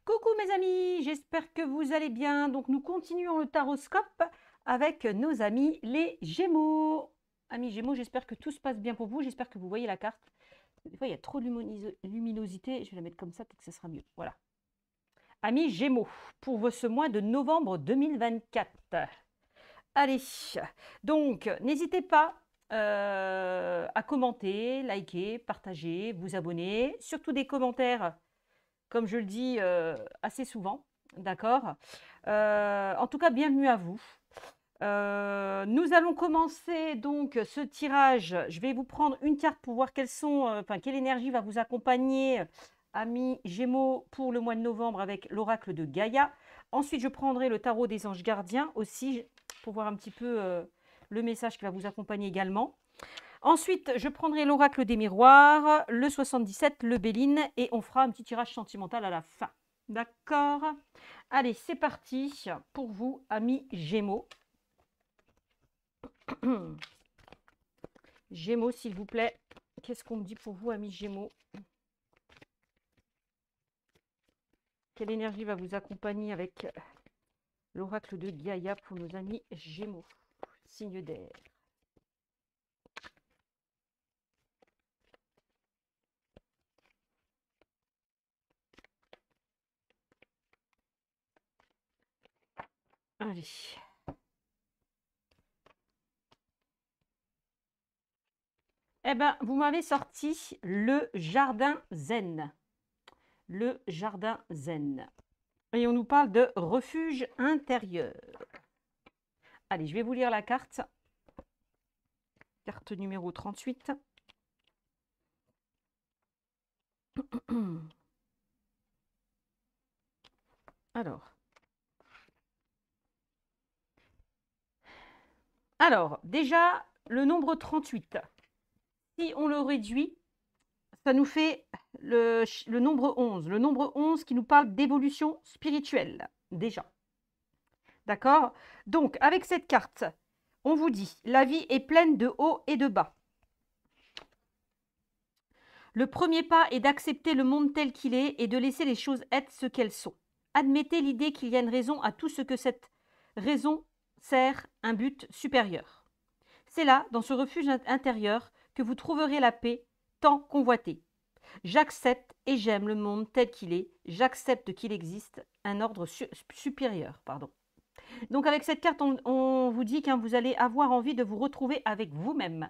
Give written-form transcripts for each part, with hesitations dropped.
Coucou mes amis, j'espère que vous allez bien. Donc nous continuons le taroscope avec nos amis les Gémeaux. Amis Gémeaux, j'espère que tout se passe bien pour vous. J'espère que vous voyez la carte. Des fois, il y a trop de luminosité. Je vais la mettre comme ça, peut-être que ça sera mieux. Voilà. Amis Gémeaux, pour ce mois de novembre 2024. Allez, donc n'hésitez pas à commenter, liker, partager, vous abonner. Surtout des commentaires, comme je le dis assez souvent, d'accord. En tout cas, bienvenue à vous. Nous allons commencer donc ce tirage. Je vais vous prendre une carte pour voir quelle énergie va vous accompagner, amis Gémeaux, pour le mois de novembre avec l'oracle de Gaïa. Ensuite, je prendrai le tarot des anges gardiens aussi pour voir un petit peu le message qui va vous accompagner également. Ensuite, je prendrai l'oracle des miroirs, le 77, le Béline, et on fera un petit tirage sentimental à la fin. D'accord? Allez, c'est parti pour vous, amis Gémeaux. Gémeaux, s'il vous plaît. Qu'est-ce qu'on me dit pour vous, amis Gémeaux? Quelle énergie va vous accompagner avec l'oracle de Gaïa pour nos amis Gémeaux? Signe d'air. Allez. Eh bien, vous m'avez sorti le jardin zen. Le jardin zen. Et on nous parle de refuge intérieur. Allez, je vais vous lire la carte. Carte numéro 38. Alors, déjà, le nombre 38. Si on le réduit, ça nous fait le nombre 11. Le nombre 11 qui nous parle d'évolution spirituelle, déjà. D'accord? Donc, avec cette carte, on vous dit, la vie est pleine de hauts et de bas. Le premier pas est d'accepter le monde tel qu'il est et de laisser les choses être ce qu'elles sont. Admettez l'idée qu'il y a une raison à tout ce que cette raison sert un but supérieur. C'est là, dans ce refuge intérieur, que vous trouverez la paix tant convoitée. J'accepte et j'aime le monde tel qu'il est. J'accepte qu'il existe un ordre supérieur. Donc avec cette carte, on vous dit que vous allez avoir envie de vous retrouver avec vous-même,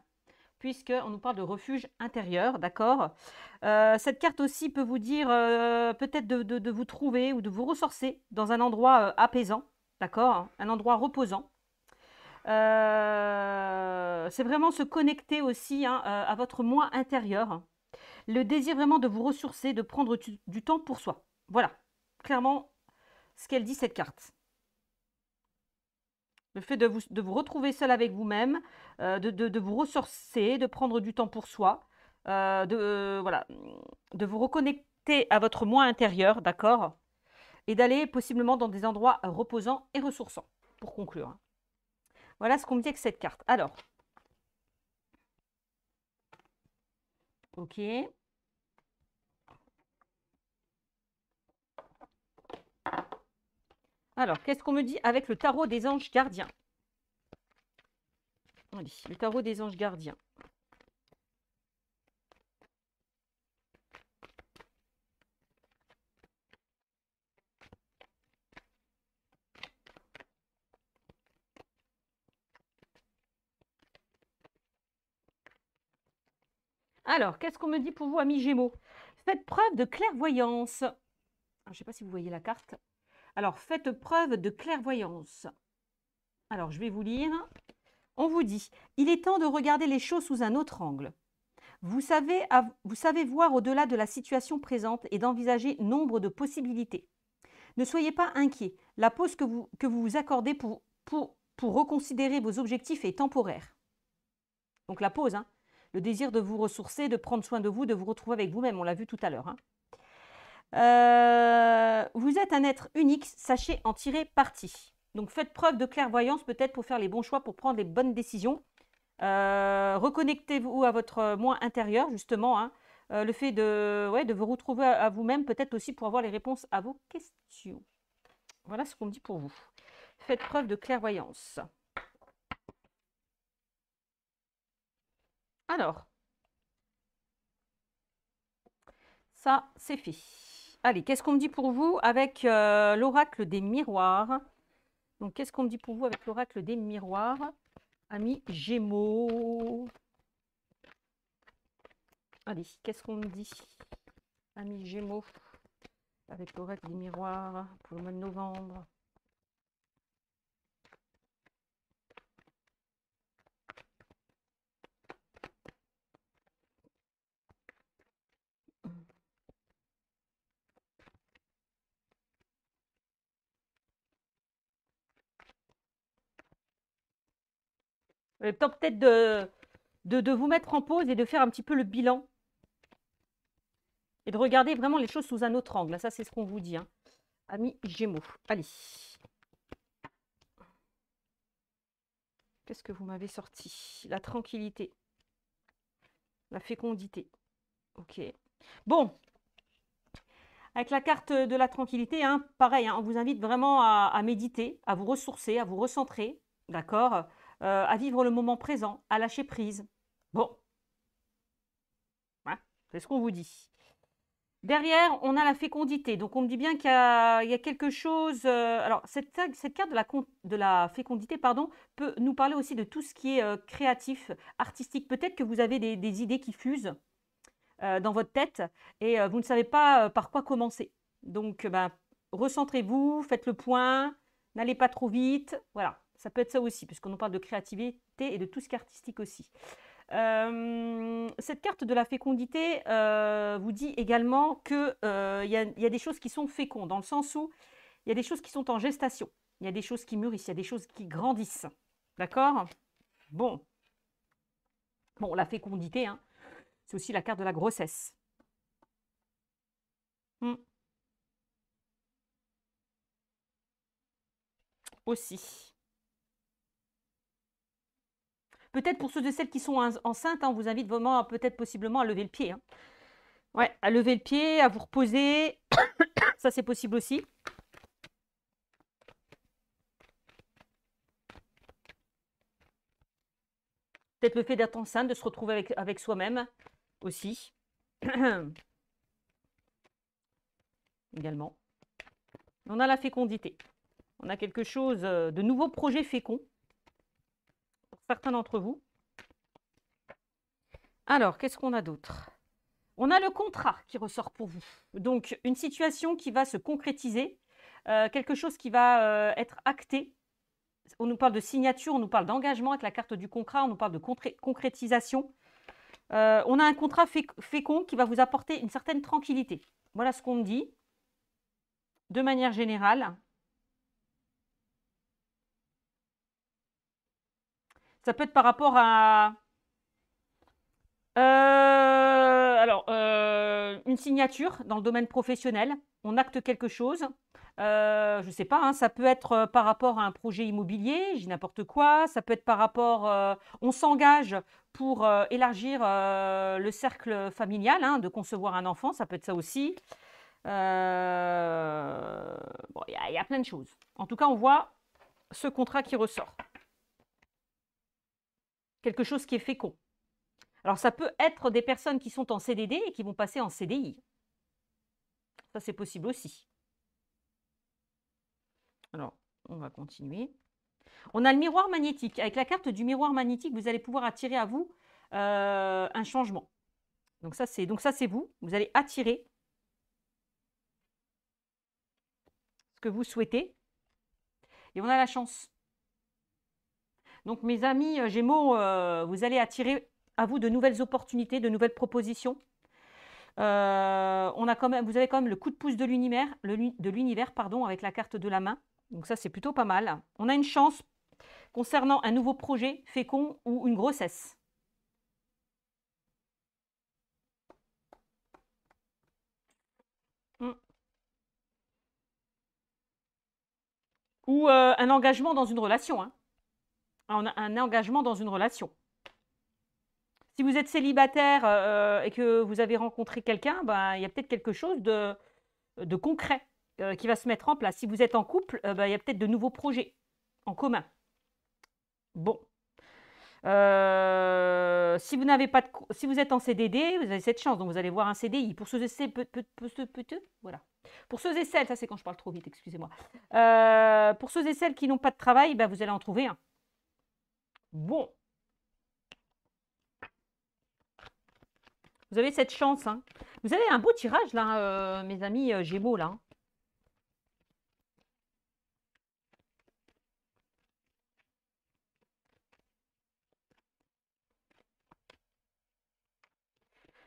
puisqu'on nous parle de refuge intérieur, d'accord. Cette carte aussi peut vous dire peut-être de vous trouver ou de vous ressourcer dans un endroit apaisant, d'accord, un endroit reposant. C'est vraiment se connecter aussi à votre moi intérieur. Le désir vraiment de vous ressourcer, de prendre du temps pour soi. Voilà, clairement ce qu'elle dit cette carte. Le fait de vous retrouver seul avec vous-même, de vous ressourcer, de prendre du temps pour soi, voilà, de vous reconnecter à votre moi intérieur, d'accord, et d'aller possiblement dans des endroits reposants et ressourçants, pour conclure. Voilà ce qu'on me dit avec cette carte. Alors, ok. Alors, qu'est-ce qu'on me dit avec le tarot des anges gardiens? Allez, le tarot des anges gardiens. Alors, qu'est-ce qu'on me dit pour vous, amis Gémeaux? Faites preuve de clairvoyance. Je ne sais pas si vous voyez la carte. Alors, faites preuve de clairvoyance. Alors, je vais vous lire. On vous dit, il est temps de regarder les choses sous un autre angle. Vous savez voir au-delà de la situation présente et d'envisager nombre de possibilités. Ne soyez pas inquiets. La pause que vous vous accordez pour reconsidérer vos objectifs est temporaire. Donc la pause, le désir de vous ressourcer, de prendre soin de vous, de vous retrouver avec vous-même, on l'a vu tout à l'heure. Vous êtes un être unique, sachez en tirer parti. Donc faites preuve de clairvoyance peut-être pour faire les bons choix, pour prendre les bonnes décisions. Reconnectez-vous à votre moi intérieur, justement. le fait de, ouais, de vous retrouver à vous-même, peut-être aussi pour avoir les réponses à vos questions. Voilà ce qu'on me dit pour vous. Faites preuve de clairvoyance. Alors, ça, c'est fait. Allez, qu'est-ce qu'on me dit pour vous avec l'oracle des miroirs? Donc, qu'est-ce qu'on me dit pour vous avec l'oracle des miroirs? Amis Gémeaux. Allez, qu'est-ce qu'on me dit? Amis Gémeaux, avec l'oracle des miroirs pour le mois de novembre. Le temps peut-être de vous mettre en pause et de faire un petit peu le bilan. Et de regarder vraiment les choses sous un autre angle. Ça, c'est ce qu'on vous dit, hein. Amis Gémeaux. Allez. Qu'est-ce que vous m'avez sorti? La tranquillité. La fécondité. Ok. Bon. Avec la carte de la tranquillité, hein, pareil, hein, on vous invite vraiment à méditer, à vous ressourcer, à vous recentrer, d'accord, à vivre le moment présent, à lâcher prise. Bon. Hein, c'est ce qu'on vous dit. Derrière, on a la fécondité. Donc, on me dit bien qu'il y a quelque chose. Alors, cette carte de la fécondité, pardon, peut nous parler aussi de tout ce qui est créatif, artistique. Peut-être que vous avez des idées qui fusent dans votre tête et vous ne savez pas par quoi commencer. Donc, ben, recentrez-vous, faites le point, n'allez pas trop vite. Voilà, ça peut être ça aussi, puisqu'on nous parle de créativité et de tout ce qui est artistique aussi. Cette carte de la fécondité vous dit également qu'il y a des choses qui sont fécondes, dans le sens où il y a des choses qui sont en gestation, il y a des choses qui mûrissent, il y a des choses qui grandissent. D'accord? Bon. Bon, la fécondité, hein, c'est aussi la carte de la grossesse. Aussi. Peut-être pour ceux de celles qui sont enceintes, hein, on vous invite vraiment peut-être possiblement à lever le pied. Hein. Ouais, à lever le pied, à vous reposer. Ça, c'est possible aussi. Peut-être le fait d'être enceinte, de se retrouver avec soi-même aussi. Également. On a la fécondité. On a quelque chose de nouveaux projets féconds pour certains d'entre vous. Alors, qu'est-ce qu'on a d'autre? On a le contrat qui ressort pour vous. Donc, une situation qui va se concrétiser, quelque chose qui va être acté. On nous parle de signature, on nous parle d'engagement avec la carte du contrat, on nous parle de concrétisation. On a un contrat fécond qui va vous apporter une certaine tranquillité. Voilà ce qu'on me dit, de manière générale. Ça peut être par rapport à... une signature dans le domaine professionnel. On acte quelque chose. Je ne sais pas, hein, ça peut être par rapport à un projet immobilier, j'ai n'importe quoi. Ça peut être par rapport... on s'engage pour élargir le cercle familial, hein, de concevoir un enfant. Ça peut être ça aussi. Bon, il y a plein de choses. En tout cas, on voit ce contrat qui ressort. Quelque chose qui est fécond. Alors, ça peut être des personnes qui sont en CDD et qui vont passer en CDI. Ça, c'est possible aussi. Alors, on va continuer. On a le miroir magnétique. Avec la carte du miroir magnétique, vous allez pouvoir attirer à vous un changement. Donc ça, c'est vous. Vous allez attirer ce que vous souhaitez. Et on a la chance. Donc, mes amis Gémeaux, vous allez attirer à vous de nouvelles opportunités, de nouvelles propositions. Vous avez quand même le coup de pouce de l'univers, pardon, avec la carte de la main. Donc ça, c'est plutôt pas mal. On a une chance concernant un nouveau projet fécond ou une grossesse. Ou un engagement dans une relation. Hein. On a un engagement dans une relation. Si vous êtes célibataire et que vous avez rencontré quelqu'un, ben, il y a peut-être quelque chose de concret qui va se mettre en place. Si vous êtes en couple, ben, il y a peut-être de nouveaux projets en commun. Bon. Si vous n'avez pas si vous êtes en CDD, vous avez cette chance, donc vous allez voir un CDI. Pour ceux et celles, voilà. Pour ceux et celles, ça c'est quand je parle trop vite, excusez-moi. Pour ceux et celles qui n'ont pas de travail, ben, vous allez en trouver un. Bon. Vous avez cette chance, hein. Vous avez un beau tirage là, mes amis Gémeaux là.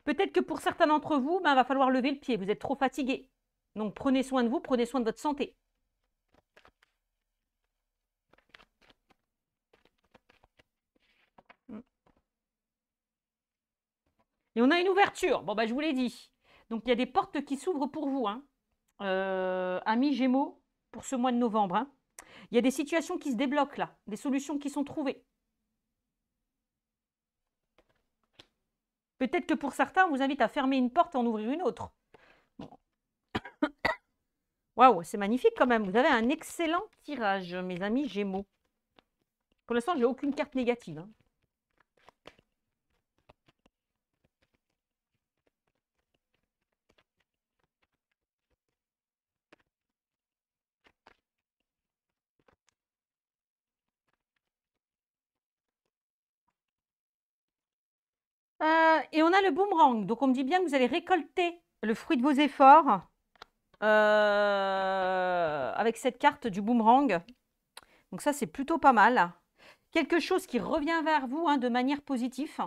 Peut-être que pour certains d'entre vous, ben, va falloir lever le pied. Vous êtes trop fatigué. Donc prenez soin de vous, prenez soin de votre santé. Et on a une ouverture. Bon, bah, je vous l'ai dit. Donc, il y a des portes qui s'ouvrent pour vous, hein. Amis Gémeaux, pour ce mois de novembre, hein. Il y a des situations qui se débloquent là, des solutions qui sont trouvées. Peut-être que pour certains, on vous invite à fermer une porte et en ouvrir une autre. Bon. Waouh, c'est magnifique quand même. Vous avez un excellent tirage, mes amis Gémeaux. Pour l'instant, je n'ai aucune carte négative, hein. Et on a le boomerang. Donc, on me dit bien que vous allez récolter le fruit de vos efforts avec cette carte du boomerang. Donc, ça, c'est plutôt pas mal. Quelque chose qui revient vers vous, hein, de manière positive.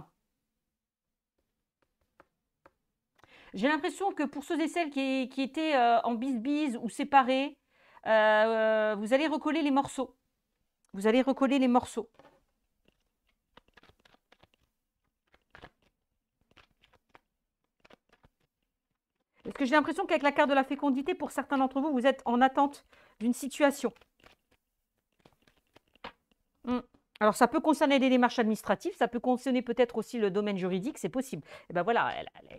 J'ai l'impression que pour ceux et celles qui étaient en bise-bise ou séparés, vous allez recoller les morceaux. Vous allez recoller les morceaux. Parce que j'ai l'impression qu'avec la carte de la fécondité, pour certains d'entre vous, vous êtes en attente d'une situation. Alors, ça peut concerner des démarches administratives, ça peut concerner peut-être aussi le domaine juridique, c'est possible. Et bien voilà,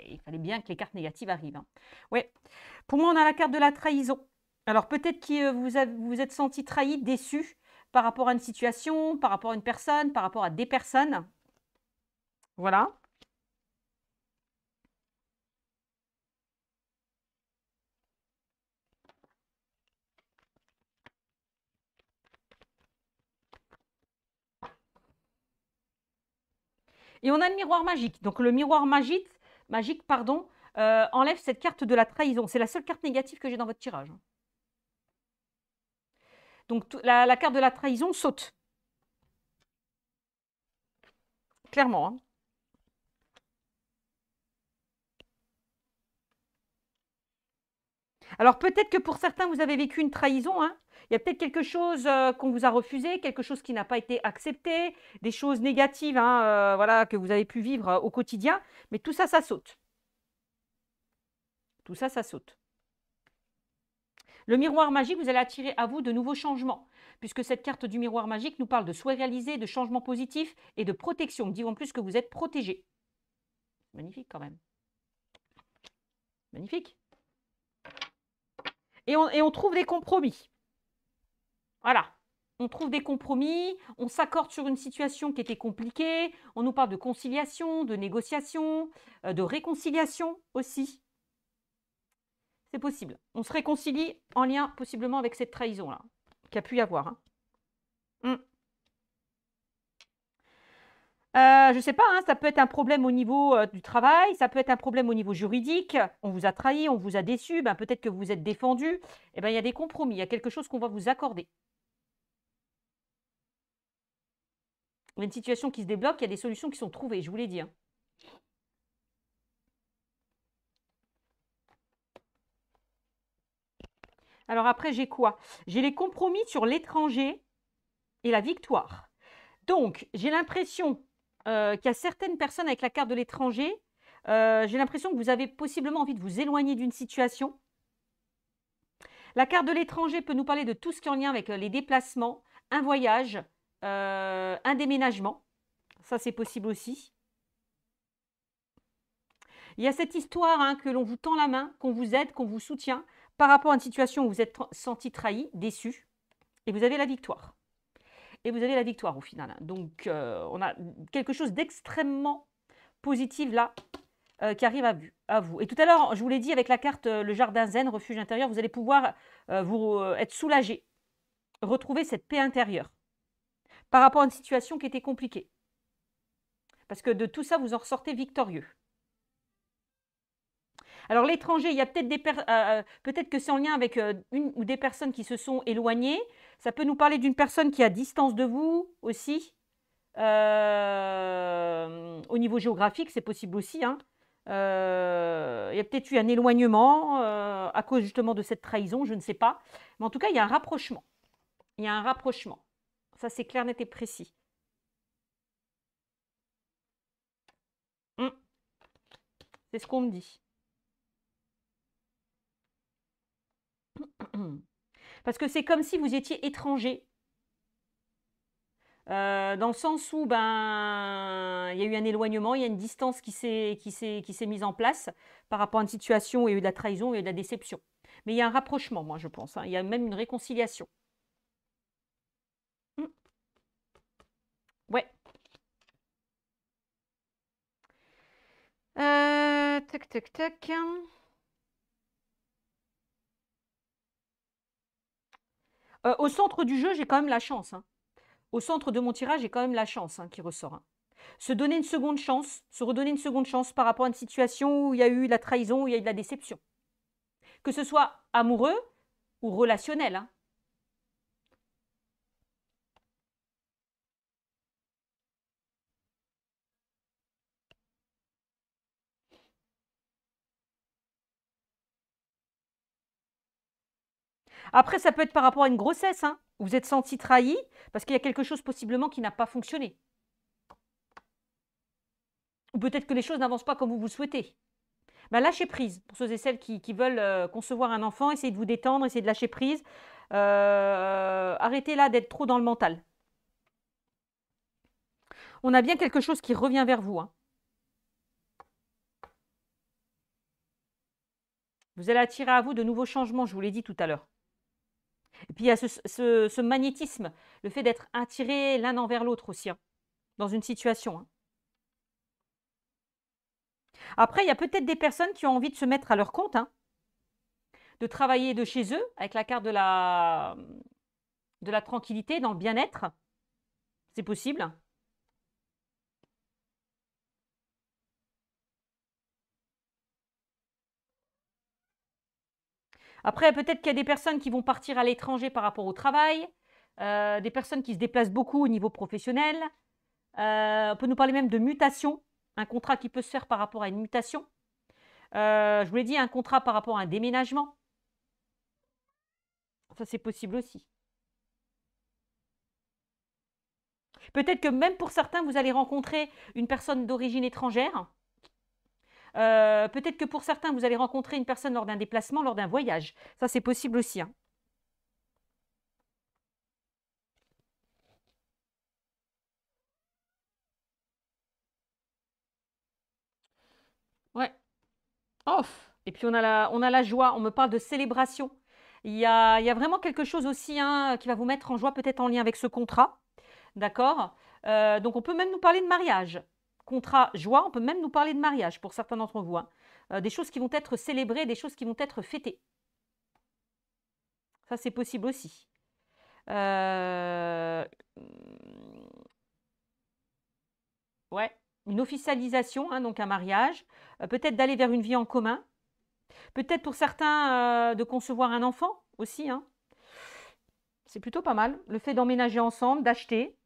il fallait bien que les cartes négatives arrivent, hein. Ouais. Pour moi, on a la carte de la trahison. Alors, peut-être que vous vous êtes senti trahi, déçu par rapport à une situation, par rapport à une personne, par rapport à des personnes. Voilà. Et on a le miroir magique. Donc, le miroir magique pardon, enlève cette carte de la trahison. C'est la seule carte négative que j'ai dans votre tirage. Donc, la carte de la trahison saute. Clairement, hein. Alors, peut-être que pour certains, vous avez vécu une trahison, hein. Il y a peut-être quelque chose qu'on vous a refusé, quelque chose qui n'a pas été accepté, des choses négatives, hein, voilà, que vous avez pu vivre au quotidien. Mais tout ça, ça saute. Tout ça, ça saute. Le miroir magique, vous allez attirer à vous de nouveaux changements, puisque cette carte du miroir magique nous parle de souhaits réalisés, de changements positifs et de protection. Nous dit en plus que vous êtes protégé. Magnifique quand même. Magnifique. Et on trouve des compromis. Voilà. On trouve des compromis, on s'accorde sur une situation qui était compliquée, on nous parle de conciliation, de négociation, de réconciliation aussi. C'est possible. On se réconcilie en lien possiblement avec cette trahison-là, qu'il y a pu y avoir, hein. Je ne sais pas, hein, ça peut être un problème au niveau du travail, ça peut être un problème au niveau juridique. On vous a trahi, on vous a déçu, ben, peut-être que vous êtes défendu. Eh ben, il y a des compromis, il y a quelque chose qu'on va vous accorder. Il y a une situation qui se débloque, il y a des solutions qui sont trouvées, je vous l'ai dit, hein. Alors après, j'ai quoi? J'ai les compromis sur l'étranger et la victoire. Donc, j'ai l'impression qu'il y a certaines personnes avec la carte de l'étranger, j'ai l'impression que vous avez possiblement envie de vous éloigner d'une situation. La carte de l'étranger peut nous parler de tout ce qui est en lien avec les déplacements, un voyage, un déménagement. Ça, c'est possible aussi. Il y a cette histoire hein, que l'on vous tend la main, qu'on vous aide, qu'on vous soutient par rapport à une situation où vous êtes senti trahi, déçu, et vous avez la victoire. Et vous avez la victoire au final. Hein. Donc, on a quelque chose d'extrêmement positif là qui arrive à vous. Et tout à l'heure, je vous l'ai dit, avec la carte le jardin zen, refuge intérieur, vous allez pouvoir être soulagé, retrouver cette paix intérieure par rapport à une situation qui était compliquée. Parce que de tout ça, vous en ressortez victorieux. Alors l'étranger, il y a peut-être peut-être que c'est en lien avec une ou des personnes qui se sont éloignées. Ça peut nous parler d'une personne qui est à distance de vous aussi. Au niveau géographique, c'est possible aussi. Hein. Il y a peut-être eu un éloignement à cause justement de cette trahison, je ne sais pas. Mais en tout cas, il y a un rapprochement. Il y a un rapprochement. Ça, c'est clair, net et précis. C'est ce qu'on me dit. Parce que c'est comme si vous étiez étranger. Dans le sens où il y a eu un éloignement, il y a une distance qui s'est mise en place par rapport à une situation où il y a eu de la trahison, il y a eu de la déception. Mais il y a un rapprochement, moi, je pense. Hein. Il y a même une réconciliation. Ouais. Tac, tac, tac. Au centre du jeu, j'ai quand même la chance. Hein. Au centre de mon tirage, j'ai quand même la chance hein, qui ressort. Hein. Se donner une seconde chance, se redonner une seconde chance par rapport à une situation où il y a eu la trahison, où il y a eu de la déception. Que ce soit amoureux ou relationnel. Hein. Après, ça peut être par rapport à une grossesse. Hein. Vous êtes senti trahi parce qu'il y a quelque chose possiblement qui n'a pas fonctionné. Ou peut-être que les choses n'avancent pas comme vous le souhaitez. Lâchez prise pour ceux et celles qui veulent concevoir un enfant. Essayez de vous détendre, essayez de lâcher prise. Arrêtez là d'être trop dans le mental. On a bien quelque chose qui revient vers vous. Hein. Vous allez attirer à vous de nouveaux changements, je vous l'ai dit tout à l'heure. Et puis il y a ce magnétisme, le fait d'être attiré l'un envers l'autre aussi, hein, dans une situation. Hein. Après, il y a peut-être des personnes qui ont envie de se mettre à leur compte, hein, de travailler de chez eux, avec la carte de la tranquillité, dans le bien-être. C'est possible. Après, peut-être qu'il y a des personnes qui vont partir à l'étranger par rapport au travail, des personnes qui se déplacent beaucoup au niveau professionnel. On peut nous parler même de mutation, un contrat qui peut se faire par rapport à une mutation. Je vous l'ai dit, un contrat par rapport à un déménagement. Ça, c'est possible aussi. Peut-être que même pour certains, vous allez rencontrer une personne d'origine étrangère. Peut-être que pour certains, vous allez rencontrer une personne lors d'un déplacement, lors d'un voyage. Ça, c'est possible aussi. Hein. Ouais. Off. Et puis, on a la joie. On me parle de célébration. Il y a vraiment quelque chose aussi hein, qui va vous mettre en joie, peut-être en lien avec ce contrat. D'accord. Donc, on peut même nous parler de mariage. Contrat, joie, on peut même nous parler de mariage pour certains d'entre vous. Hein. Des choses qui vont être célébrées, des choses qui vont être fêtées. Ça, c'est possible aussi. Ouais, une officialisation, hein, donc un mariage. Peut-être d'aller vers une vie en commun. Peut-être pour certains de concevoir un enfant aussi. Hein. C'est plutôt pas mal. Le fait d'emménager ensemble, d'acheter.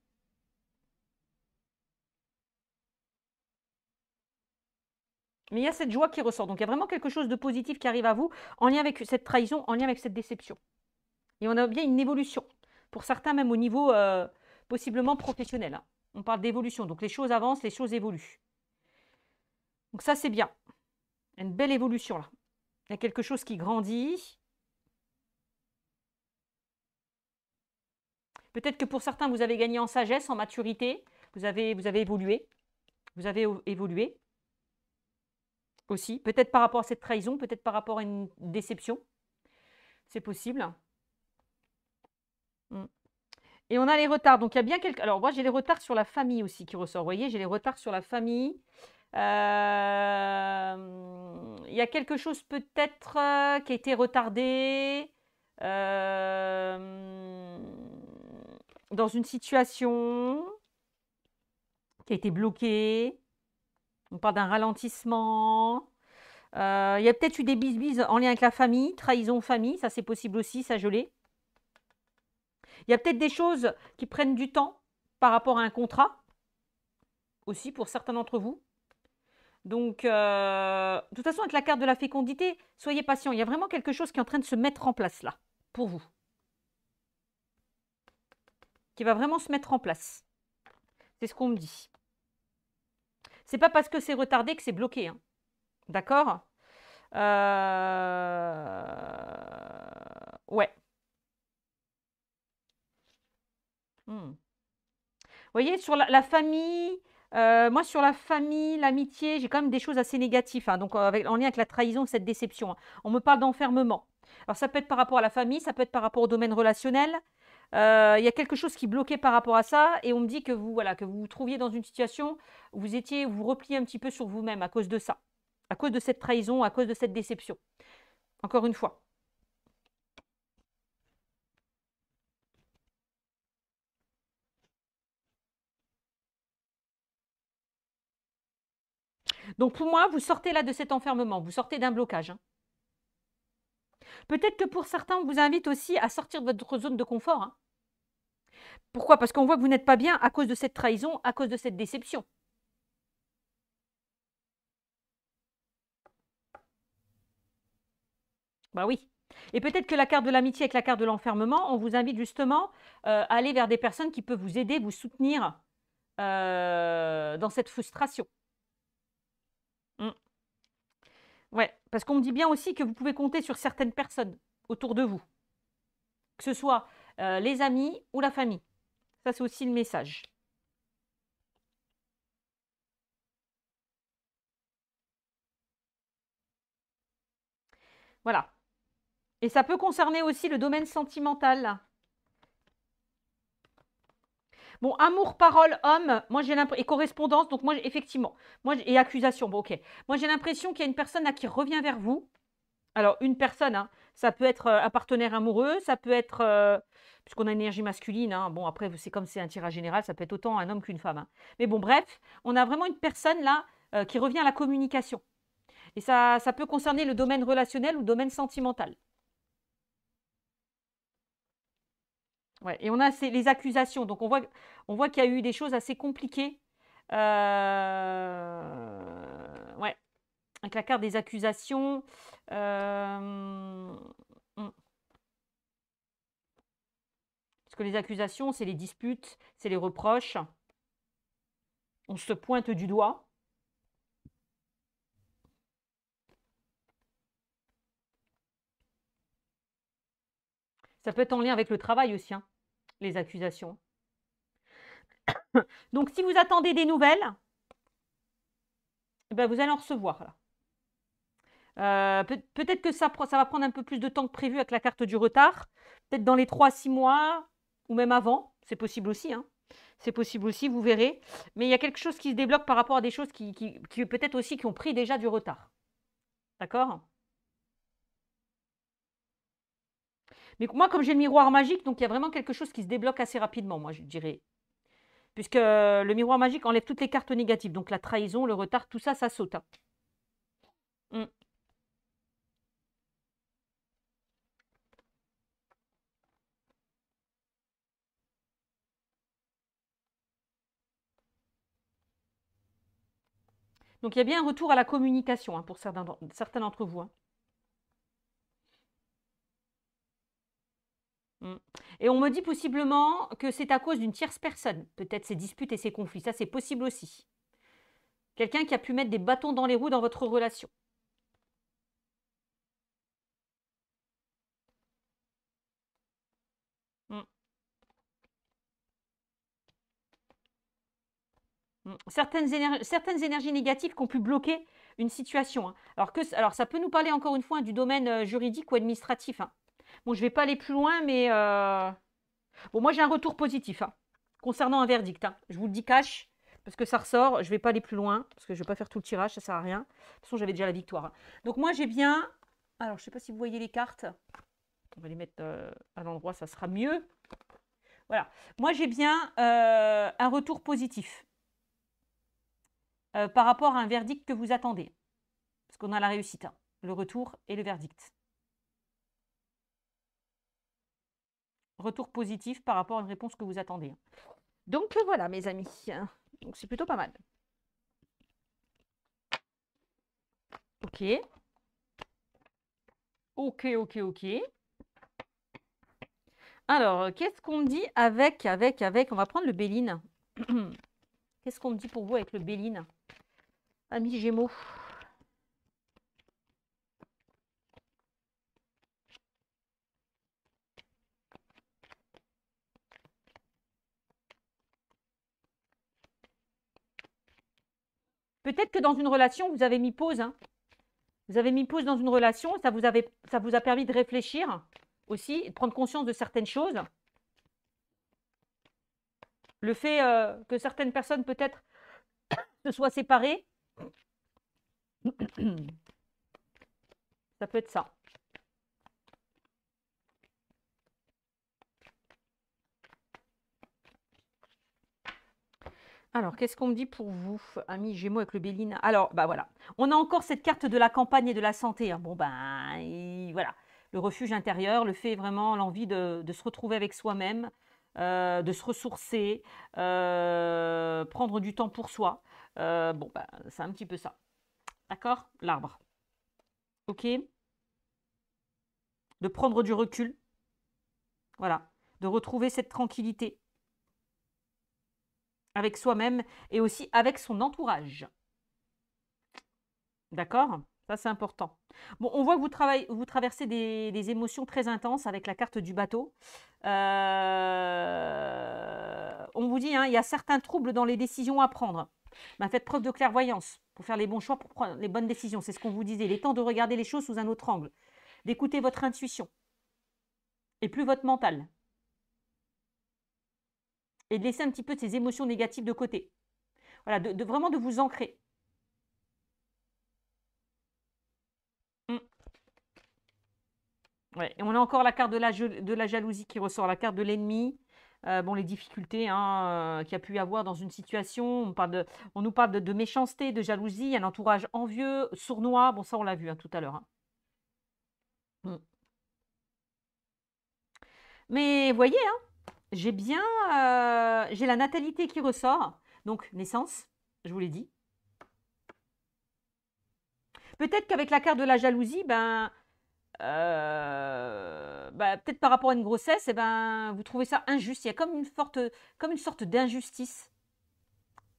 Mais il y a cette joie qui ressort. Donc il y a vraiment quelque chose de positif qui arrive à vous en lien avec cette trahison, en lien avec cette déception. Et on a bien une évolution. Pour certains, même au niveau possiblement professionnel. Hein. On parle d'évolution. Donc les choses avancent, les choses évoluent. Donc ça, c'est bien. Il y a une belle évolution là. Il y a quelque chose qui grandit. Peut-être que pour certains, vous avez gagné en sagesse, en maturité. Vous avez évolué. Vous avez évolué. aussi. Peut-être par rapport à cette trahison, peut-être par rapport à une déception. C'est possible. Mm. Et on a les retards. Donc, il y a bien quelques... Alors, moi, j'ai les retards sur la famille aussi qui ressort. Vous voyez, j'ai les retards sur la famille. Il y a quelque chose peut-être qui a été retardé dans une situation qui a été bloquée. On parle d'un ralentissement. Il y a peut-être eu des bisbises en lien avec la famille, trahison famille, ça c'est possible aussi, ça je l'ai. Il y a peut-être des choses qui prennent du temps par rapport à un contrat, aussi pour certains d'entre vous. Donc, de toute façon, avec la carte de la fécondité, soyez patient. Il y a vraiment quelque chose qui est en train de se mettre en place là, pour vous. Qui va vraiment se mettre en place. C'est ce qu'on me dit. C'est pas parce que c'est retardé que c'est bloqué. Hein. D'accord Ouais. Vous voyez, sur la famille, moi sur la famille, l'amitié, j'ai quand même des choses assez négatives, hein, donc en lien avec la trahison, cette déception. Hein. On me parle d'enfermement. Alors ça peut être par rapport à la famille, ça peut être par rapport au domaine relationnel. Il y a quelque chose qui bloquait par rapport à ça, et on me dit que vous, voilà, que vous vous trouviez dans une situation où vous repliez un petit peu sur vous-même à cause de ça, à cause de cette trahison, à cause de cette déception. Encore une fois. Donc pour moi, vous sortez là de cet enfermement, vous sortez d'un blocage. Hein. Peut-être que pour certains, on vous invite aussi à sortir de votre zone de confort. Hein. Pourquoi? Parce qu'on voit que vous n'êtes pas bien à cause de cette trahison, à cause de cette déception. Bah oui. Et peut-être que la carte de l'amitié avec la carte de l'enfermement, on vous invite justement à aller vers des personnes qui peuvent vous aider, vous soutenir dans cette frustration. Ouais, parce qu'on me dit bien aussi que vous pouvez compter sur certaines personnes autour de vous, que ce soit les amis ou la famille. Ça, c'est aussi le message. Voilà. Et ça peut concerner aussi le domaine sentimental. Bon, amour, parole, homme, moi j'ai l'impression, et correspondance, donc moi effectivement, et accusation, bon ok. Moi j'ai l'impression qu'il y a une personne là qui revient vers vous. Alors une personne, hein, ça peut être un partenaire amoureux, ça peut être, puisqu'on a une énergie masculine, hein, bon après c'est comme c'est un tirage général, ça peut être autant un homme qu'une femme. Hein. Mais bon bref, on a vraiment une personne là qui revient à la communication. Et ça peut concerner le domaine relationnel ou le domaine sentimental. Ouais, et on a les accusations. Donc, on voit qu'il y a eu des choses assez compliquées. Ouais, avec la carte des accusations. Parce que les accusations, c'est les disputes, c'est les reproches. On se pointe du doigt. Ça peut être en lien avec le travail aussi, hein, les accusations. Donc, si vous attendez des nouvelles, eh ben, vous allez en recevoir là. Peut-être que ça va prendre un peu plus de temps que prévu avec la carte du retard. Peut-être dans les 3-6 mois ou même avant. C'est possible aussi. Hein. C'est possible aussi, vous verrez. Mais il y a quelque chose qui se débloque par rapport à des choses qui peut-être aussi qui ont pris déjà du retard. D'accord? Mais moi, comme j'ai le miroir magique, donc il y a vraiment quelque chose qui se débloque assez rapidement, moi, je dirais. Puisque le miroir magique enlève toutes les cartes négatives. Donc la trahison, le retard, tout ça, ça saute. Hein. Donc il y a bien un retour à la communication hein, pour certains d'entre vous. Hein. Et on me dit possiblement que c'est à cause d'une tierce personne, peut-être ces disputes et ces conflits. Ça, c'est possible aussi. Quelqu'un qui a pu mettre des bâtons dans les roues dans votre relation. Certaines énergies négatives qui ont pu bloquer une situation, hein. Alors, ça peut nous parler encore une fois du domaine juridique ou administratif, hein. Bon, je ne vais pas aller plus loin, mais bon, moi j'ai un retour positif, hein, concernant un verdict, hein. Je vous le dis cash, parce que ça ressort. Je ne vais pas aller plus loin, parce que je ne vais pas faire tout le tirage, ça ne sert à rien. De toute façon, j'avais déjà la victoire, hein. Donc moi j'ai bien, alors je ne sais pas si vous voyez les cartes. On va les mettre à l'endroit, ça sera mieux. Voilà. Moi, j'ai bien un retour positif par rapport à un verdict que vous attendez. Parce qu'on a la réussite, hein, le retour et le verdict. Retour positif par rapport à une réponse que vous attendez. Donc, voilà, mes amis. Donc, c'est plutôt pas mal. Ok. Ok, ok, ok. Alors, qu'est-ce qu'on me dit avec, on va prendre le Béline. Qu'est-ce qu'on me dit pour vous avec le Béline, amis Gémeaux? Peut-être que dans une relation, vous avez mis pause, hein. Vous avez mis pause dans une relation, ça vous a permis de réfléchir aussi, de prendre conscience de certaines choses. Le fait que certaines personnes peut-être se soient séparées, ça peut être ça. Alors, qu'est-ce qu'on me dit pour vous, amis Gémeaux avec le Béline? Alors, bah voilà, on a encore cette carte de la campagne et de la santé, hein. Bon, ben, voilà, le refuge intérieur, le fait vraiment, l'envie de se retrouver avec soi-même, de se ressourcer, prendre du temps pour soi. Bon, ben, c'est un petit peu ça. D'accord? L'arbre. Ok? De prendre du recul. Voilà. De retrouver cette tranquillité avec soi-même et aussi avec son entourage. D'accord? Ça, c'est important. Bon, on voit que vous traversez des émotions très intenses avec la carte du bateau. On vous dit, hein, il y a certains troubles dans les décisions à prendre. Ben, faites preuve de clairvoyance pour faire les bons choix, pour prendre les bonnes décisions. C'est ce qu'on vous disait. Il est temps de regarder les choses sous un autre angle, d'écouter votre intuition et plus votre mental. Et de laisser un petit peu ces émotions négatives de côté. Voilà, vraiment de vous ancrer. Ouais. Et on a encore la carte de la jalousie qui ressort, la carte de l'ennemi. Bon, les difficultés hein, qu'il y a pu y avoir dans une situation. On nous parle de méchanceté, de jalousie, un entourage envieux, sournois. Bon, ça, on l'a vu hein, tout à l'heure, hein. Mais voyez, hein, j'ai bien j'ai la natalité qui ressort. Donc, naissance, je vous l'ai dit. Peut-être qu'avec la carte de la jalousie, peut-être par rapport à une grossesse, vous trouvez ça injuste. Il y a comme une sorte d'injustice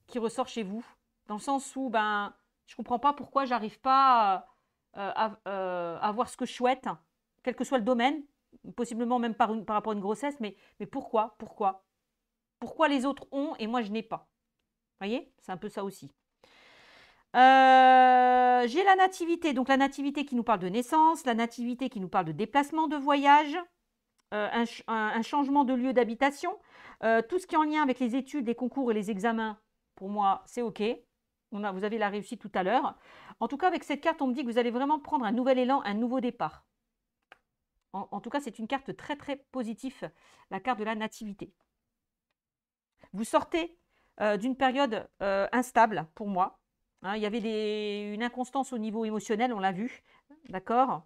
qui ressort chez vous, dans le sens où je ne comprends pas pourquoi j'arrive pas à avoir ce que je souhaite, quel que soit le domaine, possiblement même par rapport à une grossesse, mais pourquoi les autres ont et moi je n'ai pas? Vous voyez, c'est un peu ça aussi. J'ai la nativité, donc la nativité qui nous parle de naissance, la nativité qui nous parle de déplacement, de voyage, un changement de lieu d'habitation, tout ce qui est en lien avec les études, les concours et les examens, pour moi, c'est OK. Vous avez la réussite tout à l'heure. En tout cas, avec cette carte, on me dit que vous allez vraiment prendre un nouvel élan, un nouveau départ. En tout cas, c'est une carte très, très positive, la carte de la nativité. Vous sortez d'une période instable, pour moi. Hein, il y avait une inconstance au niveau émotionnel, on l'a vu. D'accord?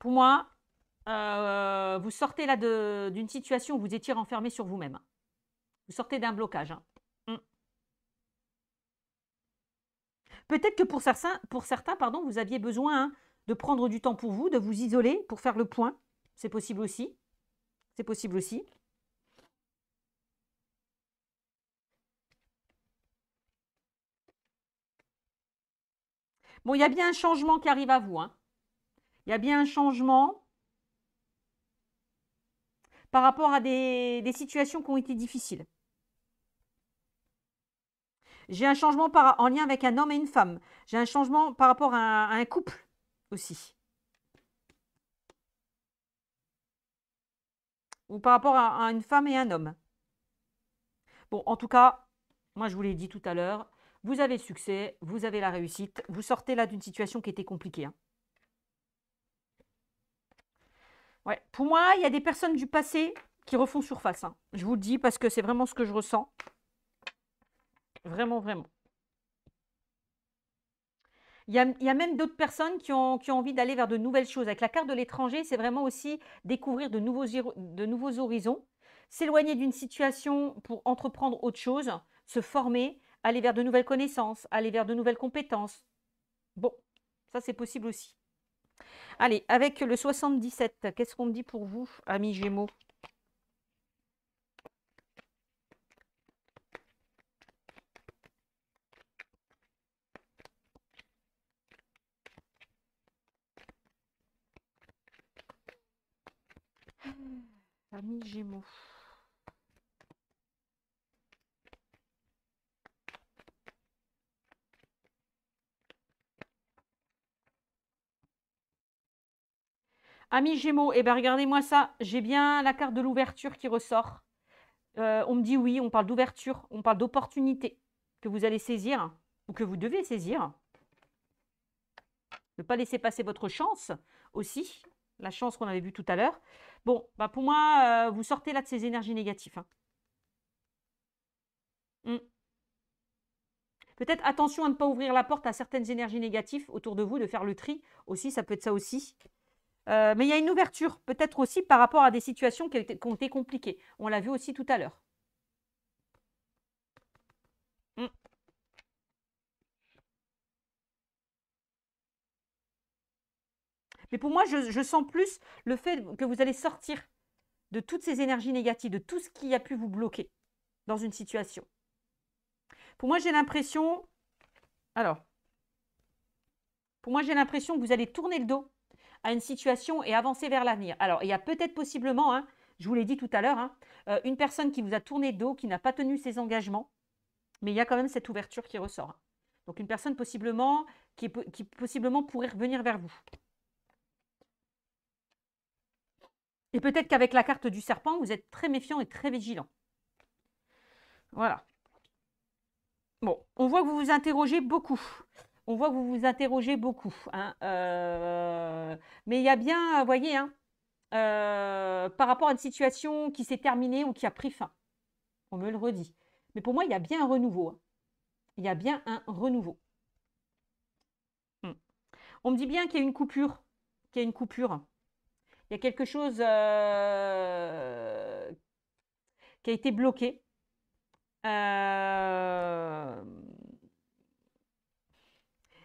Pour moi, vous sortez là d'une situation où vous étiez renfermé sur vous-même. Vous sortez d'un blocage, hein. Peut-être que pour certains, pardon, vous aviez besoin hein, de prendre du temps pour vous, de vous isoler pour faire le point. C'est possible aussi. C'est possible aussi. Bon, il y a bien un changement qui arrive à vous, hein. Il y a bien un changement par rapport à des situations qui ont été difficiles. J'ai un changement en lien avec un homme et une femme. J'ai un changement par rapport à un couple aussi. Ou par rapport à une femme et un homme. Bon, en tout cas, moi je vous l'ai dit tout à l'heure, vous avez le succès, vous avez la réussite, vous sortez là d'une situation qui était compliquée. Hein. Ouais. Pour moi, il y a des personnes du passé qui refont surface. Hein. Je vous le dis parce que c'est vraiment ce que je ressens. Vraiment, vraiment. Il y a même d'autres personnes qui ont envie d'aller vers de nouvelles choses. Avec la carte de l'étranger, c'est vraiment aussi découvrir de nouveaux horizons, s'éloigner d'une situation pour entreprendre autre chose, se former, aller vers de nouvelles connaissances, aller vers de nouvelles compétences. Bon, ça c'est possible aussi. Allez, avec le 77, qu'est-ce qu'on me dit pour vous, amis Gémeaux? Amis Gémeaux. Amis Gémeaux, eh bien regardez-moi ça, j'ai bien la carte de l'ouverture qui ressort. On me dit oui, on parle d'ouverture, on parle d'opportunité que vous allez saisir ou que vous devez saisir. Ne pas laisser passer votre chance aussi, la chance qu'on avait vue tout à l'heure. Bon, bah pour moi, vous sortez là de ces énergies négatives. Hein. Peut-être attention à ne pas ouvrir la porte à certaines énergies négatives autour de vous, de faire le tri aussi, ça peut être ça aussi. Mais il y a une ouverture, peut-être aussi par rapport à des situations qui ont été compliquées. On l'a vu aussi tout à l'heure. Mais pour moi, je sens plus le fait que vous allez sortir de toutes ces énergies négatives, de tout ce qui a pu vous bloquer dans une situation. Pour moi, j'ai l'impression... Alors, pour moi, j'ai l'impression que vous allez tourner le dos à une situation et avancer vers l'avenir. Alors, il y a peut-être possiblement, hein, je vous l'ai dit tout à l'heure, hein, une personne qui vous a tourné le dos, qui n'a pas tenu ses engagements, mais il y a quand même cette ouverture qui ressort. Hein. Donc, une personne possiblement qui possiblement pourrait revenir vers vous. Et peut-être qu'avec la carte du serpent, vous êtes très méfiant et très vigilant. Voilà. Bon, on voit que vous vous interrogez beaucoup. On voit que vous vous interrogez beaucoup. Hein. Mais il y a bien, vous voyez, hein, par rapport à une situation qui s'est terminée ou qui a pris fin. On me le redit. Mais pour moi, il y a bien un renouveau. Hein. Il y a bien un renouveau. On me dit bien qu'il y a une coupure. Qu'il y a une coupure. Il y a quelque chose qui a été bloqué.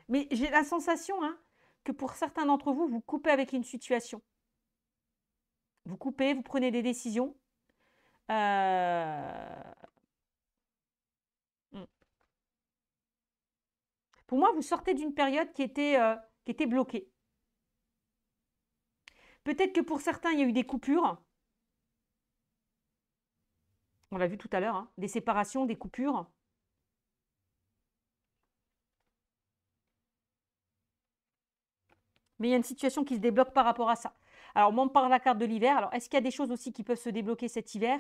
Mais j'ai la sensation hein, que pour certains d'entre vous, vous coupez avec une situation. Vous coupez, vous prenez des décisions. Pour moi, vous sortez d'une période qui était bloquée. Peut-être que pour certains, il y a eu des coupures. On l'a vu tout à l'heure, hein, des séparations, des coupures. Mais il y a une situation qui se débloque par rapport à ça. Alors, on parle de la carte de l'hiver. Alors, est-ce qu'il y a des choses aussi qui peuvent se débloquer cet hiver?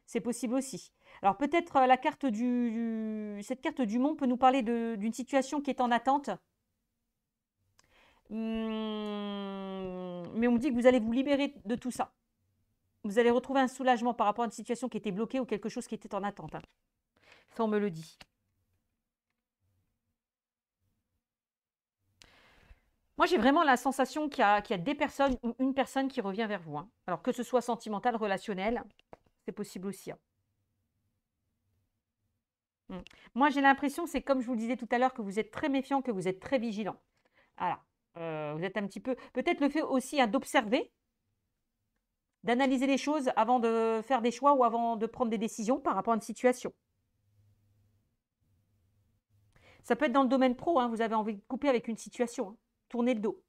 C'est possible aussi. Alors, peut-être la carte cette carte du monde peut nous parler d'une situation qui est en attente. Mais on me dit que vous allez vous libérer de tout ça. Vous allez retrouver un soulagement par rapport à une situation qui était bloquée ou quelque chose qui était en attente. Hein. Ça, on me le dit. Moi, j'ai vraiment la sensation qu'il y a des personnes ou une personne qui revient vers vous. Hein. Alors, que ce soit sentimental, relationnel, c'est possible aussi. Hein. Moi, j'ai l'impression, c'est comme je vous le disais tout à l'heure, que vous êtes très méfiant, que vous êtes très vigilant. Voilà. Vous êtes un petit peu... Peut-être le fait aussi hein, d'observer, d'analyser les choses avant de faire des choix ou avant de prendre des décisions par rapport à une situation. Ça peut être dans le domaine pro, hein, vous avez envie de couper avec une situation, hein, tourner le dos.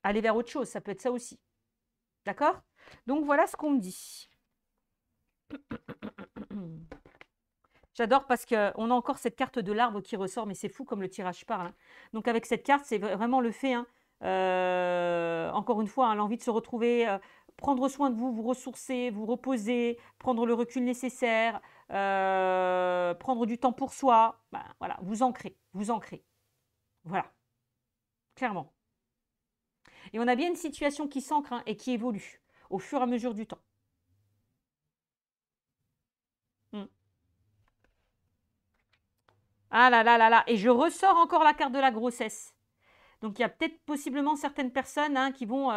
Aller vers autre chose, ça peut être ça aussi. D'accord? Donc voilà ce qu'on me dit. J'adore parce qu'on a encore cette carte de l'arbre qui ressort, mais c'est fou comme le tirage parle, hein. Donc avec cette carte, c'est vraiment le fait, hein, encore une fois, hein, l'envie de se retrouver, prendre soin de vous, vous ressourcer, vous reposer, prendre le recul nécessaire, prendre du temps pour soi. Ben, voilà, vous ancrez, vous ancrez. Voilà, clairement. Et on a bien une situation qui s'ancre, hein, et qui évolue au fur et à mesure du temps. Mm. Ah là là là là. Et je ressors encore la carte de la grossesse. Donc il y a peut-être possiblement certaines personnes, hein, qui vont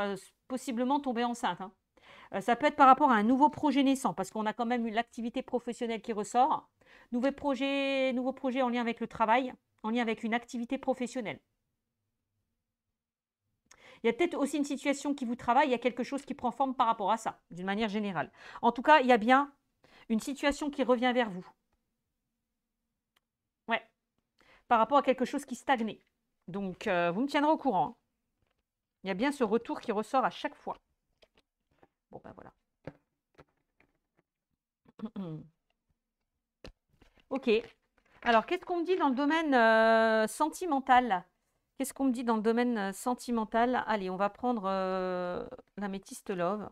possiblement tomber enceintes, hein. Ça peut être par rapport à un nouveau projet naissant, parce qu'on a quand même eu l'activité professionnelle qui ressort. Nouveau projet en lien avec le travail, en lien avec une activité professionnelle. Il y a peut-être aussi une situation qui vous travaille, il y a quelque chose qui prend forme par rapport à ça, d'une manière générale. En tout cas, il y a bien une situation qui revient vers vous. Ouais, par rapport à quelque chose qui stagnait. Donc, vous me tiendrez au courant, hein. Il y a bien ce retour qui ressort à chaque fois. Bon, ben voilà. Ok. Alors, qu'est-ce qu'on me dit dans le domaine sentimental? Qu'est-ce qu'on me dit dans le domaine sentimental? Allez, on va prendre l'améthyste love.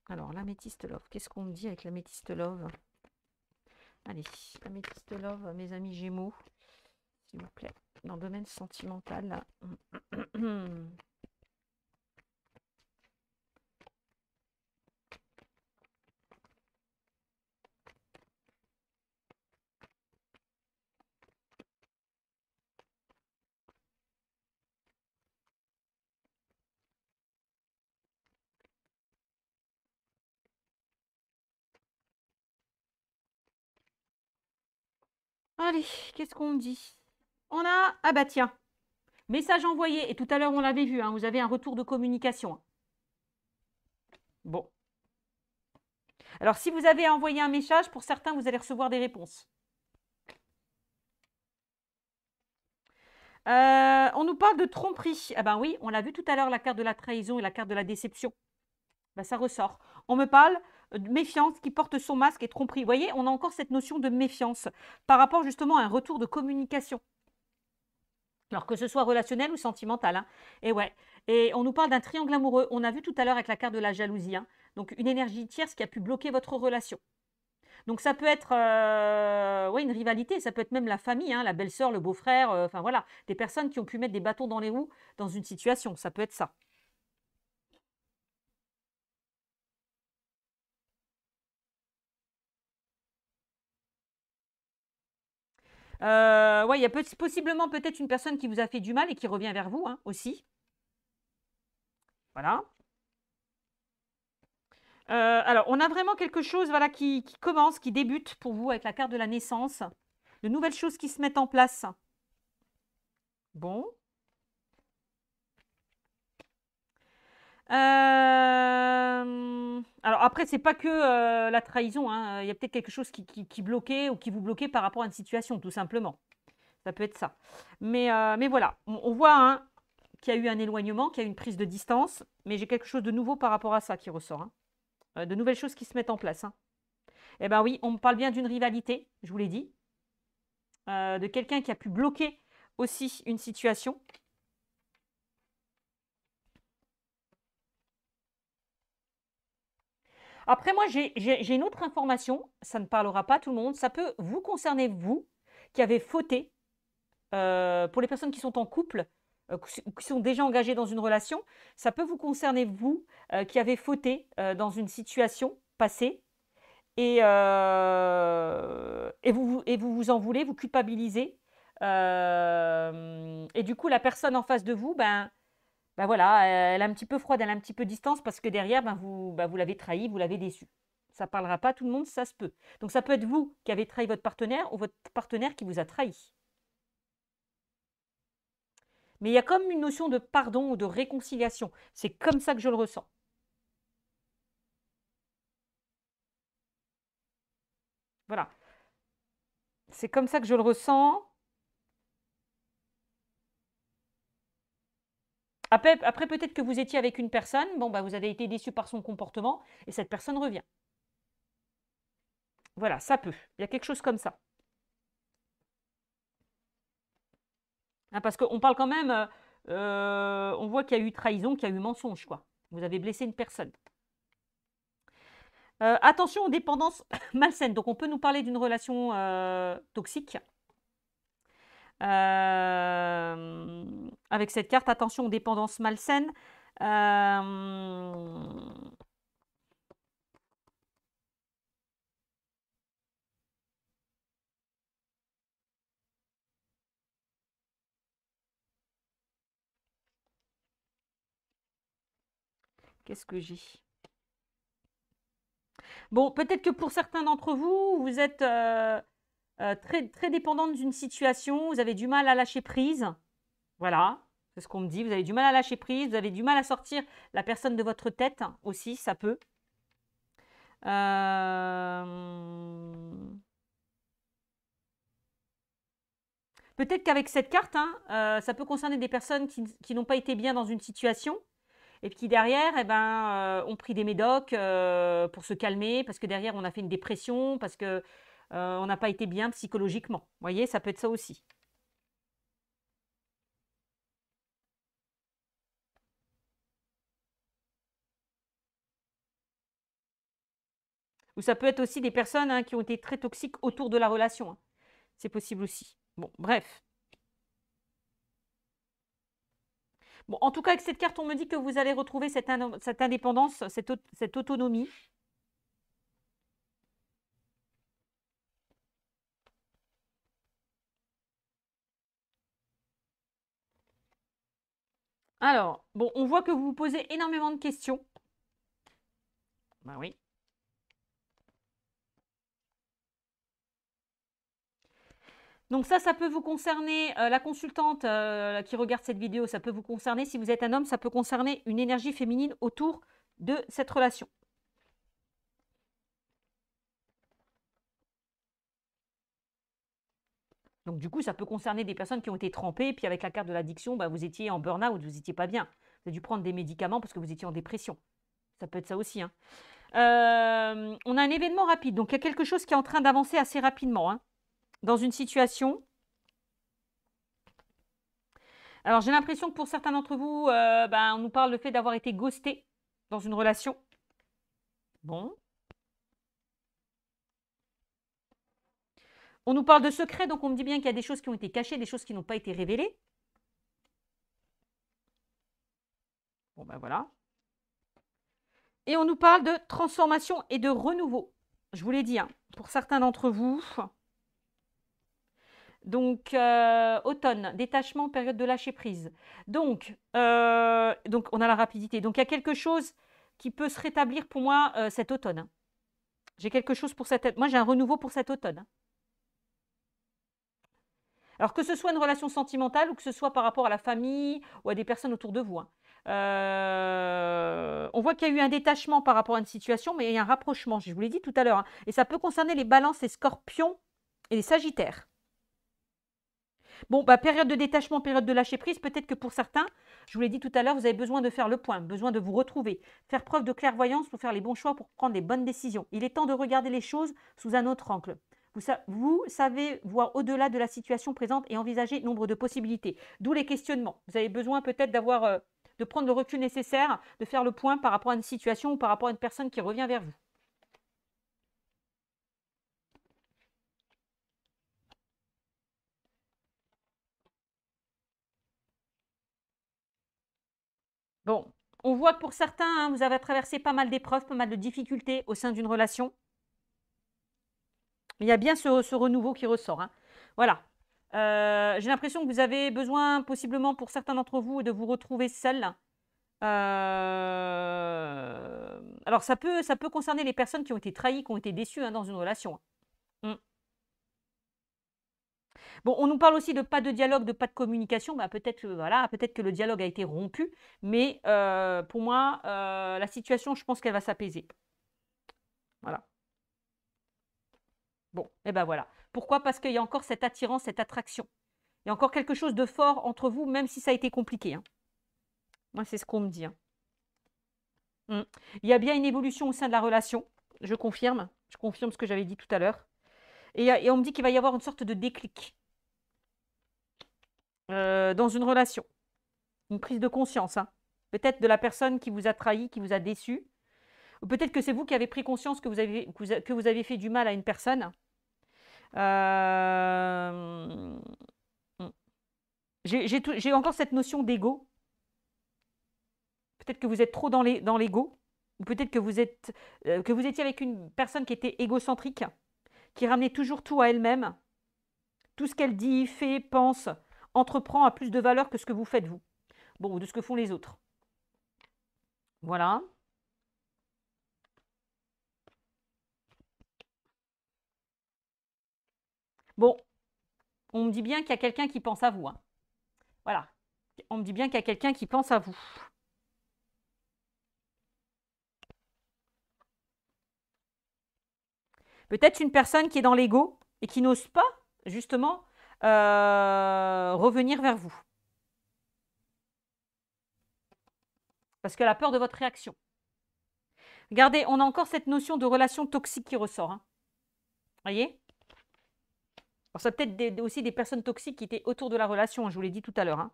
Alors, l'améthyste love. Qu'est-ce qu'on me dit avec l'améthyste love? Allez, l'améthyste love, mes amis Gémeaux, s'il vous plaît. Dans le domaine sentimental. Allez, qu'est-ce qu'on me dit? On a... Ah bah tiens, message envoyé. Et tout à l'heure, on l'avait vu, hein, vous avez un retour de communication, hein. Bon. Alors, si vous avez envoyé un message, pour certains, vous allez recevoir des réponses. On nous parle de tromperie. Ah ben oui, on l'a vu tout à l'heure, la carte de la trahison et la carte de la déception. Ben, ça ressort. On me parle de méfiance qui porte son masque et tromperie. Vous voyez, on a encore cette notion de méfiance par rapport justement à un retour de communication. Alors que ce soit relationnel ou sentimental, hein. Et ouais. Et on nous parle d'un triangle amoureux. On a vu tout à l'heure avec la carte de la jalousie, hein. Donc une énergie tierce qui a pu bloquer votre relation. Donc ça peut être ouais, une rivalité, ça peut être même la famille, hein, la belle-sœur, le beau-frère, enfin voilà, des personnes qui ont pu mettre des bâtons dans les roues dans une situation, ça peut être ça. Ouais, il y a possiblement peut-être une personne qui vous a fait du mal et qui revient vers vous, hein, aussi. Voilà. Alors, on a vraiment quelque chose, voilà, qui commence, qui débute pour vous avec la carte de la naissance. De nouvelles choses qui se mettent en place. Bon. Alors après, c'est pas que la trahison, hein. Il y a peut-être quelque chose qui bloquait ou qui vous bloquait par rapport à une situation, tout simplement. Ça peut être ça. Mais voilà, on voit, hein, qu'il y a eu un éloignement, qu'il y a eu une prise de distance, mais j'ai quelque chose de nouveau par rapport à ça qui ressort, hein. De nouvelles choses qui se mettent en place, hein. Eh bien oui, on me parle bien d'une rivalité, je vous l'ai dit, de quelqu'un qui a pu bloquer aussi une situation. Après, moi, j'ai une autre information, ça ne parlera pas à tout le monde, ça peut vous concerner, vous, qui avez fauté, pour les personnes qui sont en couple, qui sont déjà engagées dans une relation, ça peut vous concerner, vous, qui avez fauté dans une situation passée, et vous vous en voulez, vous culpabilisez, et du coup, la personne en face de vous, ben voilà, elle est un petit peu froide, elle a un petit peu de distance parce que derrière, vous l'avez trahi, vous l'avez déçu. Ça ne parlera pas à tout le monde, ça se peut. Donc ça peut être vous qui avez trahi votre partenaire ou votre partenaire qui vous a trahi. Mais il y a comme une notion de pardon ou de réconciliation. C'est comme ça que je le ressens. Voilà. C'est comme ça que je le ressens. Après, peut-être que vous étiez avec une personne, bon, vous avez été déçu par son comportement et cette personne revient. Voilà, ça peut. Il y a quelque chose comme ça. Hein, parce qu'on parle quand même, on voit qu'il y a eu trahison, qu'il y a eu mensonge, quoi. Vous avez blessé une personne. Attention aux dépendances malsaines. Donc, on peut nous parler d'une relation toxique. Avec cette carte, attention aux dépendances malsaines. Qu'est-ce que j'ai? Bon, peut-être que pour certains d'entre vous, vous êtes très, très dépendante d'une situation, vous avez du mal à lâcher prise. Voilà, c'est ce qu'on me dit. Vous avez du mal à lâcher prise, vous avez du mal à sortir la personne de votre tête aussi, ça peut. Peut-être qu'avec cette carte, hein, ça peut concerner des personnes qui n'ont pas été bien dans une situation et qui derrière eh ben, ont pris des médocs pour se calmer, parce que derrière on a fait une dépression, parce que on n'a pas été bien psychologiquement. Vous voyez, ça peut être ça aussi. Ou ça peut être aussi des personnes hein, qui ont été très toxiques autour de la relation. Hein. C'est possible aussi. Bon, bref. Bon, en tout cas, avec cette carte, on me dit que vous allez retrouver cette indépendance, cette autonomie. Alors, bon, on voit que vous vous posez énormément de questions. Ben oui. Donc ça peut vous concerner, la consultante qui regarde cette vidéo, ça peut vous concerner. Si vous êtes un homme, ça peut concerner une énergie féminine autour de cette relation. Donc du coup, ça peut concerner des personnes qui ont été trempées, puis avec la carte de l'addiction, bah, vous étiez en burn-out, vous n'étiez pas bien. Vous avez dû prendre des médicaments parce que vous étiez en dépression. Ça peut être ça aussi. Hein. On a un événement rapide, donc il y a quelque chose qui est en train d'avancer assez rapidement hein, dans une situation. Alors j'ai l'impression que pour certains d'entre vous, on nous parle du fait d'avoir été ghosté dans une relation. Bon. On nous parle de secrets, donc on me dit bien qu'il y a des choses qui ont été cachées, des choses qui n'ont pas été révélées. Bon ben voilà. Et on nous parle de transformation et de renouveau. Je vous l'ai dit, hein, pour certains d'entre vous. Donc, automne, détachement, période de lâcher prise. Donc, on a la rapidité. Donc, il y a quelque chose qui peut se rétablir pour moi cet automne. Hein. J'ai quelque chose pour cet automne. Moi, j'ai un renouveau pour cet automne. Hein. Alors, que ce soit une relation sentimentale ou que ce soit par rapport à la famille ou à des personnes autour de vous. Hein. On voit qu'il y a eu un détachement par rapport à une situation, mais il y a un rapprochement, je vous l'ai dit tout à l'heure. Hein. Et ça peut concerner les balances, les scorpions et les sagittaires. Bon, période de détachement, période de lâcher prise, peut-être que pour certains, je vous l'ai dit tout à l'heure, vous avez besoin de faire le point, besoin de vous retrouver, faire preuve de clairvoyance pour faire les bons choix, pour prendre les bonnes décisions. Il est temps de regarder les choses sous un autre angle. Vous savez voir au-delà de la situation présente et envisager nombre de possibilités, d'où les questionnements. Vous avez besoin peut-être de prendre le recul nécessaire, de faire le point par rapport à une situation ou par rapport à une personne qui revient vers vous. Bon, on voit que pour certains, hein, vous avez traversé pas mal d'épreuves, pas mal de difficultés au sein d'une relation. Il y a bien ce renouveau qui ressort. Hein. Voilà. J'ai l'impression que vous avez besoin, possiblement pour certains d'entre vous, de vous retrouver seul. Alors, ça peut concerner les personnes qui ont été trahies, qui ont été déçues hein, dans une relation. Mm. Bon, on nous parle aussi de pas de dialogue, de pas de communication. Peut-être voilà, peut-être que le dialogue a été rompu, mais pour moi, la situation, je pense qu'elle va s'apaiser. Voilà. Bon, et ben voilà. Pourquoi? Parce qu'il y a encore cette attirance, cette attraction. Il y a encore quelque chose de fort entre vous, même si ça a été compliqué. Hein. Moi, c'est ce qu'on me dit. Hein. Il y a bien une évolution au sein de la relation. Je confirme. Je confirme ce que j'avais dit tout à l'heure. Et on me dit qu'il va y avoir une sorte de déclic dans une relation. Une prise de conscience, hein. Peut-être de la personne qui vous a trahi, qui vous a déçu. Ou peut-être que c'est vous qui avez pris conscience que vous avez fait du mal à une personne. J'ai encore cette notion d'ego. Peut-être que vous êtes trop dans l'ego. Ou peut-être que vous étiez avec une personne qui était égocentrique, qui ramenait toujours tout à elle-même. Tout ce qu'elle dit, fait, pense, entreprend a plus de valeur que ce que vous faites vous. Bon, ou de ce que font les autres. Voilà. Bon, on me dit bien qu'il y a quelqu'un qui pense à vous, hein. Voilà. On me dit bien qu'il y a quelqu'un qui pense à vous. Peut-être une personne qui est dans l'ego et qui n'ose pas, justement, revenir vers vous. Parce qu'elle a peur de votre réaction. Regardez, on a encore cette notion de relation toxique qui ressort, hein. Voyez? Alors, ça peut-être aussi des personnes toxiques qui étaient autour de la relation, hein, je vous l'ai dit tout à l'heure, hein.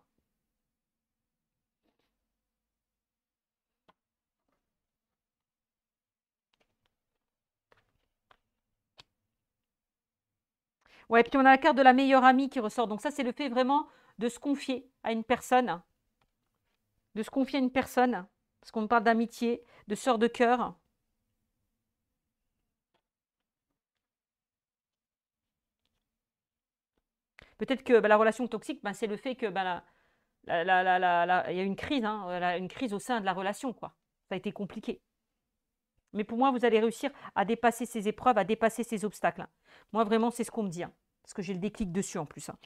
Ouais, puis on a la carte de la meilleure amie qui ressort. Donc ça, c'est le fait vraiment de se confier à une personne. De se confier à une personne. Parce qu'on parle d'amitié, de sœur de cœur. Peut-être que la relation toxique, c'est le fait que il y a une crise, hein, une crise au sein de la relation, quoi. Ça a été compliqué. Mais pour moi, vous allez réussir à dépasser ces épreuves, à dépasser ces obstacles, hein. Moi, vraiment, c'est ce qu'on me dit, hein, parce que j'ai le déclic dessus en plus, hein.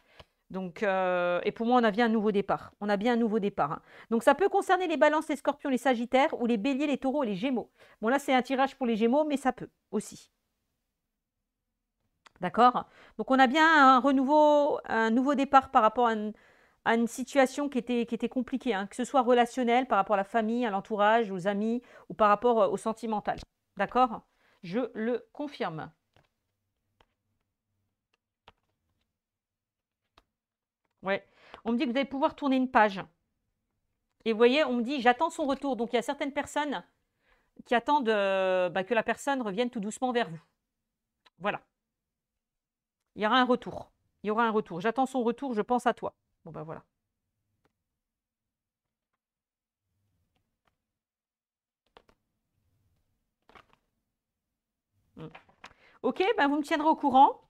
Donc, et pour moi, on a bien un nouveau départ. On a bien un nouveau départ, hein. Donc, ça peut concerner les balances, les scorpions, les sagittaires, ou les béliers, les taureaux et les gémeaux. Bon, là, c'est un tirage pour les gémeaux, mais ça peut aussi. D'accord? Donc, on a bien un nouveau départ par rapport à une situation qui était compliquée, hein, que ce soit relationnel, par rapport à la famille, à l'entourage, aux amis, ou par rapport au sentimental. D'accord? Je le confirme. Ouais. On me dit que vous allez pouvoir tourner une page. Et vous voyez, on me dit, j'attends son retour. Donc, il y a certaines personnes qui attendent que la personne revienne tout doucement vers vous. Voilà. Il y aura un retour. Il y aura un retour. J'attends son retour, je pense à toi. Bon, ben voilà. Ok, ben vous me tiendrez au courant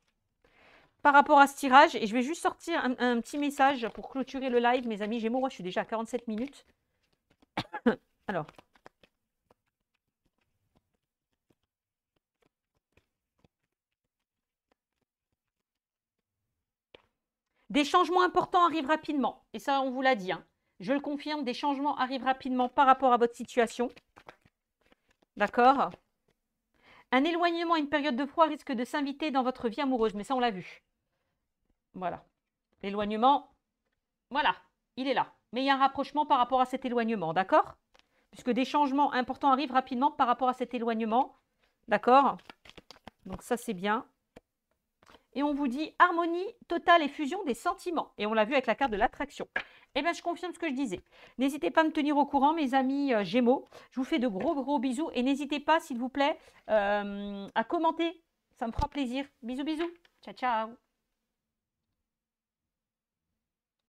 par rapport à ce tirage. Et je vais juste sortir un petit message pour clôturer le live, mes amis Gémeaux. Moi, je suis déjà à 47 minutes. Alors. Des changements importants arrivent rapidement. Et ça, on vous l'a dit, hein. Je le confirme, des changements arrivent rapidement par rapport à votre situation. D'accord? Un éloignement, une période de froid risque de s'inviter dans votre vie amoureuse. Mais ça, on l'a vu. Voilà. L'éloignement, voilà, il est là. Mais il y a un rapprochement par rapport à cet éloignement, d'accord? Puisque des changements importants arrivent rapidement par rapport à cet éloignement. D'accord? Donc ça, c'est bien. Et on vous dit harmonie totale et fusion des sentiments. Et on l'a vu avec la carte de l'attraction. Eh bien, je confirme ce que je disais. N'hésitez pas à me tenir au courant, mes amis Gémeaux. Je vous fais de gros, gros bisous. Et n'hésitez pas, s'il vous plaît, à commenter. Ça me fera plaisir. Bisous, bisous. Ciao, ciao.